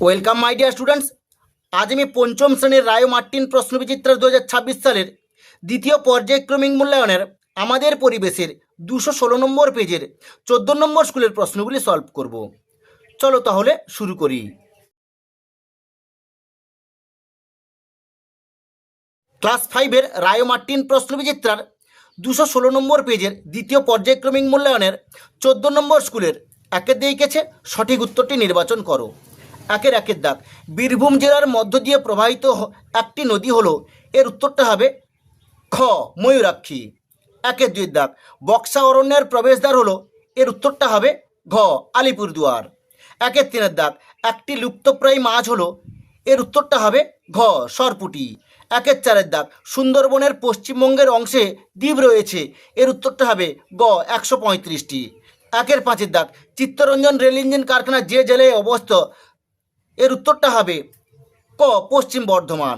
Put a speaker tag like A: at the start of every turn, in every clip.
A: Welcome my dear students. আজ আমি পঞ্চম শ্রেণীর রায় মার্টিন প্রশ্নবিচিত্রা 2026 সালের দ্বিতীয় পর্যায়ক্রমিক মূল্যায়নের আমাদের পরিবেশের 216 নম্বর পেজের 14 নম্বর স্কুলের প্রশ্নগুলি সলভ করব। চলো তাহলে শুরু করি। ক্লাস 5-এর রায় মার্টিন প্রশ্নবিচিত্রার 216 নম্বর পেজের দ্বিতীয় পর্যায়ক্রমিক মূল্যায়নের 14 নম্বর স্কুলের একের দিকেছে সঠিক উত্তরটি নির্বাচন করো। একের দাগ, বীরভূম জেলার মধ্য দিয়ে প্রবাহিত একটি নদী হলো, এর উত্তরটা হবে খ ময়ূরাক্ষী। একের দুই দাগ, বক্সা অরণ্যের প্রবেশদ্বার হলো, এর উত্তরটা হবে ঘ আলিপুরদুয়ার। একের তিনের দাগ, একটি লুপ্তপ্রায় মাছ হলো, এর উত্তরটা হবে ঘ সরপুটি। একের চারের দাগ, সুন্দরবনের পশ্চিমবঙ্গের অংশে দ্বীপ রয়েছে, এর উত্তরটা হবে গ 135টি। একের পাঁচের দাগ, চিত্তরঞ্জন রেল ইঞ্জিন কারখানা যে জেলায় অবস্থিত, এর উত্তরটা হবে ক পশ্চিম বর্ধমান।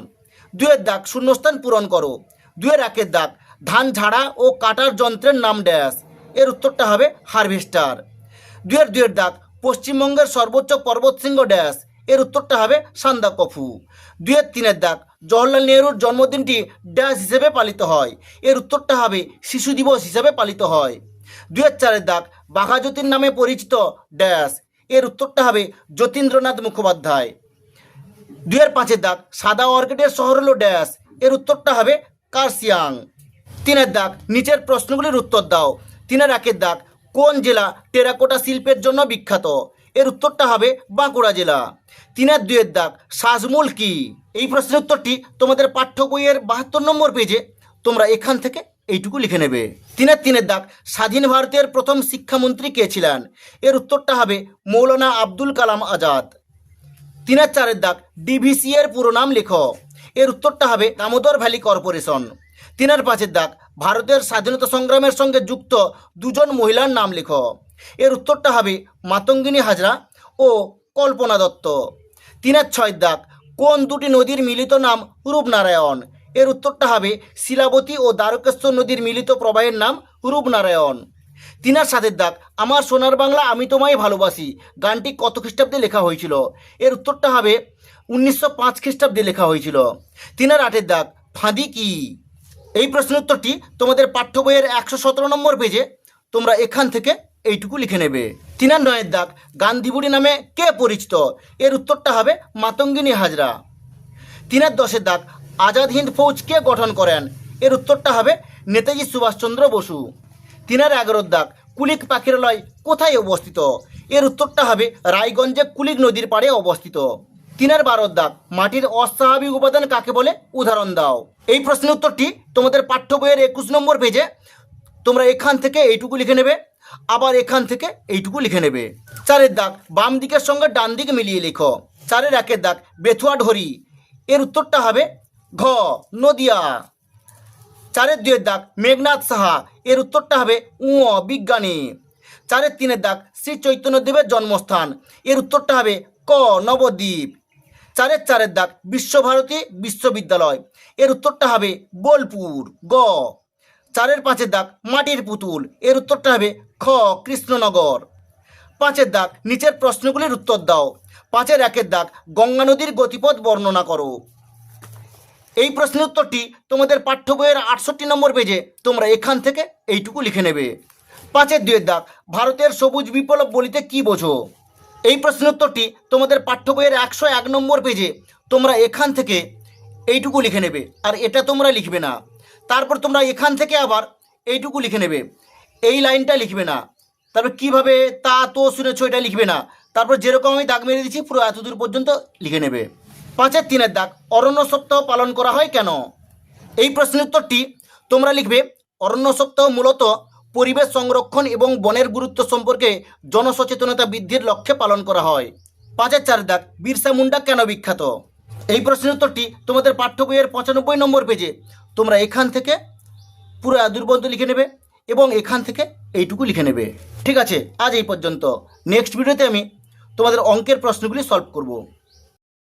A: দুয়ের দাগ, শূন্যস্থান পূরণ করো। দুয়ের একের দাগ, ধান ঝাড়া ও কাটার যন্ত্রের নাম ড্যাশ, এর উত্তরটা হবে হারভেস্টার। দুয়ের দাগ, পশ্চিমবঙ্গের সর্বোচ্চ পর্বতশৃঙ্গ ড্যাশ, এর উত্তরটা হবে সান্দাকফু। দুয়ের তিনের দাগ, জওহরলাল নেহরুর জন্মদিনটি ড্যাশ হিসেবে পালিত হয়, এর উত্তরটা হবে শিশু দিবস হিসেবে পালিত হয়। দুয়ের চারের দাগ, বাঘাযতীন নামে পরিচিত ড্যাশ, এর উত্তরটা হবে যতীন্দ্রনাথ মুখোপাধ্যায়। দুয়ের পাঁচের দাগ, সাদা অর্কিডের শহর হলো ড্যাশ, এর উত্তরটা হবে কার্সিয়াং। তিনের দাগ, নিচের প্রশ্নগুলির উত্তর দাও। তিনের একের দাগ, কোন জেলা টেরাকোটা শিল্পের জন্য বিখ্যাত, এর উত্তরটা হবে বাঁকুড়া জেলা। তিনের দুয়ের দাগ, সাজমুল কি, এই প্রশ্নের উত্তরটি তোমাদের পাঠ্য বইয়ের 72 নম্বর পেজে তোমরা এখান থেকে এইটুকু লিখে নেবে। তিনের দাগ, স্বাধীন ভারতের প্রথম শিক্ষামন্ত্রী কে ছিলেন, এর উত্তরটা হবে মৌলানা আব্দুল কালাম আজাদ। তিনের চারের দাগ, ডিভিসি এর পুরো নাম লেখো, এর উত্তরটা হবে দামোদর ভ্যালি কর্পোরেশন। তিনের পাঁচের দাগ, ভারতের স্বাধীনতা সংগ্রামের সঙ্গে যুক্ত দুজন মহিলার নাম লেখো, এর উত্তরটা হবে মাতঙ্গিনী হাজরা ও কল্পনা দত্ত। তিনের ছয়ের দাগ, কোন দুটি নদীর মিলিত নাম রূপনারায়ণ, এর উত্তরটা হবে শিলাবতী ও দ্বারকেশ্বর নদীর মিলিত প্রবাহের নাম রূপনারায়ণ। তিনের সাতের দাগ, আমার সোনার বাংলা আমি তোমায় ভালোবাসি গানটি কত খ্রিস্টাব্দে লেখা হয়েছিল, এর উত্তরটা হবে 1905 খ্রিস্টাব্দে লেখা হয়েছিল। তিনের আটের দাগ, ফাঁদি কি, এই প্রশ্নের উত্তরটি তোমাদের পাঠ্য বইয়ের 117 নম্বর পেজে তোমরা এখান থেকে এইটুকু লিখে নেবে। তিনের নয়ের দাগ, গান্ধী বুড়ি নামে কে পরিচিত, এর উত্তরটা হবে মাতঙ্গিনী হাজরা। তিনের দশের দাগ, আজাদ হিন্দ ফৌজ কে গঠন করেন, এর উত্তরটা হবে নেতাজি সুভাষচন্দ্র বসু। তিনের 11 দাগ, কুলিক পাখিরালয় কোথায় অবস্থিত, এর উত্তরটা হবে রায়গঞ্জে কুলিক নদীর পাড়ে অবস্থিত। তিনের 12 দাগ, মাটির অস্বাভাবিক উপাদান কাকে বলে, উদাহরণ দাও। এই প্রশ্নের উত্তরটি তোমাদের পাঠ্য বইয়ের 21 নম্বর পেজে তোমরা এখান থেকে এইটুকু লিখে নেবে, আবার এখান থেকে এইটুকু লিখে নেবে। চারের দাগ, বাম দিকের সঙ্গে ডান দিক মিলিয়ে লেখো। চারের একের দাগ, বেথুয়া ঢরি, এর উত্তরটা হবে ঘ নদিয়া। চারের দুয়ের দাগ, মেঘনাথ সাহা, এর উত্তরটা হবে বিজ্ঞানী। চারের তিনের দাগ, শ্রী চৈতন্যদেবের জন্মস্থান, এর উত্তরটা হবে ক নবদ্বীপ। চারের দাগ, বিশ্বভারতী বিশ্ববিদ্যালয়, এর উত্তরটা হবে বোলপুর গ। চারের পাঁচের দাগ, মাটির পুতুল, এর উত্তরটা হবে খ কৃষ্ণনগর। পাঁচের দাগ, নিচের প্রশ্নগুলির উত্তর দাও। পাঁচের একের দাগ, গঙ্গা নদীর গতিপথ বর্ণনা করো। এই প্রশ্নের উত্তরটি তোমাদের পাঠ্য বইয়ের 68 নম্বর পেজে তোমরা এখান থেকে এইটুকু লিখে নেবে। পাঁচের দুয়ের দাগ, ভারতের সবুজ বিপ্লব বলিতে কি বোঝো, এই প্রশ্নের উত্তরটি তোমাদের পাঠ্য বইয়ের 101 নম্বর পেজে তোমরা এখান থেকে এইটুকু লিখে নেবে, আর এটা তোমরা লিখবে না। তারপর তোমরা এখান থেকে আবার এইটুকু লিখে নেবে, এই লাইনটা লিখবে না। তারপর কিভাবে তা তো শুনেছ এটা লিখবে না। তারপর যেরকম আমি দাগ মেরে দিচ্ছি পুরো এতদূর পর্যন্ত লিখে নেবে। পাঁচের তিনের দাগ, অরণ্য সপ্তাহ পালন করা হয় কেন, এই প্রশ্নের উত্তরটি তোমরা লিখবে অরণ্য সপ্তাহ মূলত পরিবেশ সংরক্ষণ এবং বনের গুরুত্ব সম্পর্কে জনসচেতনতা বৃদ্ধির লক্ষ্যে পালন করা হয়। পাঁচের চার দাগ, বিরসা মুন্ডা কেন বিখ্যাত, এই প্রশ্নের উত্তরটি তোমাদের পাঠ্য বইয়ের 95 নম্বর পেজে তোমরা এখান থেকে পুরো এতদূর পর্যন্ত লিখে নেবে এবং এখান থেকে এইটুকু লিখে নেবে। ঠিক আছে, আজ এই পর্যন্ত। নেক্সট ভিডিওতে আমি তোমাদের অঙ্কের প্রশ্নগুলি সলভ করব।